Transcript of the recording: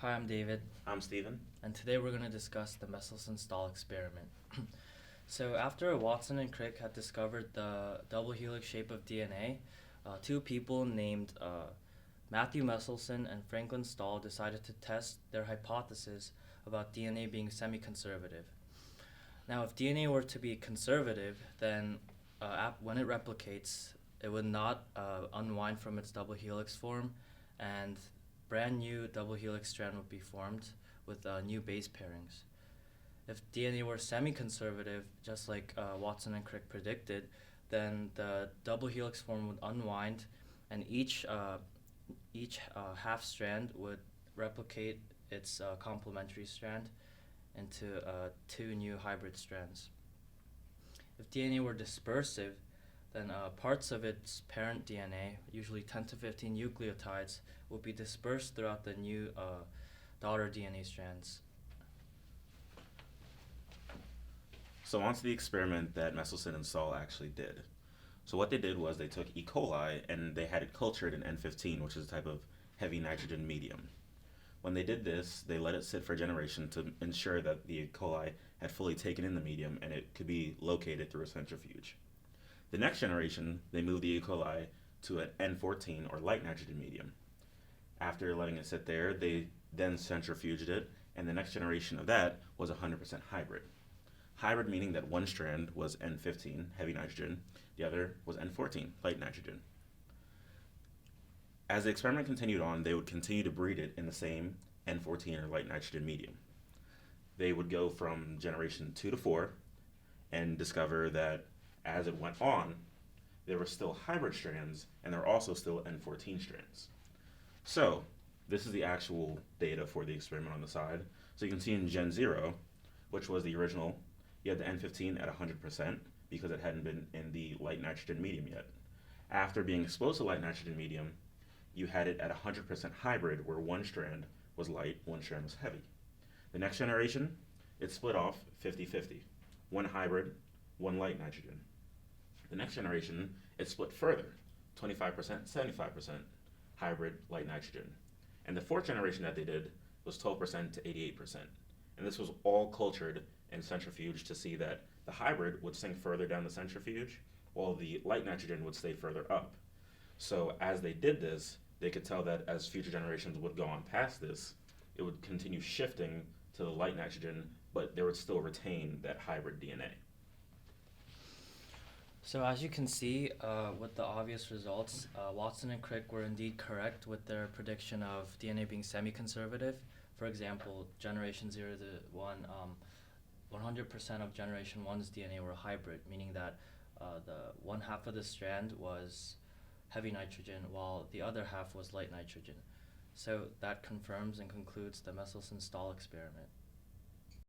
Hi, I'm David, I'm Steven. and today we're going to discuss the Meselson-Stahl experiment. So, after Watson and Crick had discovered the double helix shape of DNA, two people named Matthew Meselson and Franklin Stahl decided to test their hypothesis about DNA being semi-conservative. Now, if DNA were to be conservative, then when it replicates, it would not unwind from its double helix form, and brand new double helix strand would be formed with new base pairings. If DNA were semi-conservative, just like Watson and Crick predicted, then the double helix form would unwind, and each half strand would replicate its complementary strand into two new hybrid strands. If DNA were dispersive, then parts of its parent DNA, usually 10 to 15 nucleotides, will be dispersed throughout the new daughter DNA strands. So on to the experiment that Meselson and Stahl actually did. So what they did was they took E. coli and they had it cultured in N15, which is a type of heavy nitrogen medium. When they did this, they let it sit for a generation to ensure that the E. coli had fully taken in the medium and it could be located through a centrifuge. The next generation, they moved the E. coli to an N14 or light nitrogen medium. After letting it sit there, they then centrifuged it, and the next generation of that was 100% hybrid. Hybrid meaning that one strand was N15, heavy nitrogen, the other was N14, light nitrogen. As the experiment continued on, they would continue to breed it in the same N14 or light nitrogen medium. They would go from generation 2 to 4 and discover that as it went on, there were still hybrid strands and there were also still N14 strands. So, this is the actual data for the experiment on the side. So you can see in Gen 0, which was the original, you had the N15 at 100% because it hadn't been in the light nitrogen medium yet. After being exposed to light nitrogen medium, you had it at 100% hybrid where one strand was light, one strand was heavy. The next generation, it split off 50-50. One hybrid, one light nitrogen. The next generation, it split further, 25%, 75% hybrid light nitrogen. And the fourth generation that they did was 12% to 88%. And this was all cultured in centrifuge to see that the hybrid would sink further down the centrifuge while the light nitrogen would stay further up. So as they did this, they could tell that as future generations would go on past this, it would continue shifting to the light nitrogen, but they would still retain that hybrid DNA. So as you can see, with the obvious results, Watson and Crick were indeed correct with their prediction of DNA being semi-conservative. For example, generation 0 to 1, 100% of generation 1's DNA were hybrid, meaning that the one half of the strand was heavy nitrogen while the other half was light nitrogen. So that confirms and concludes the Meselson-Stahl experiment.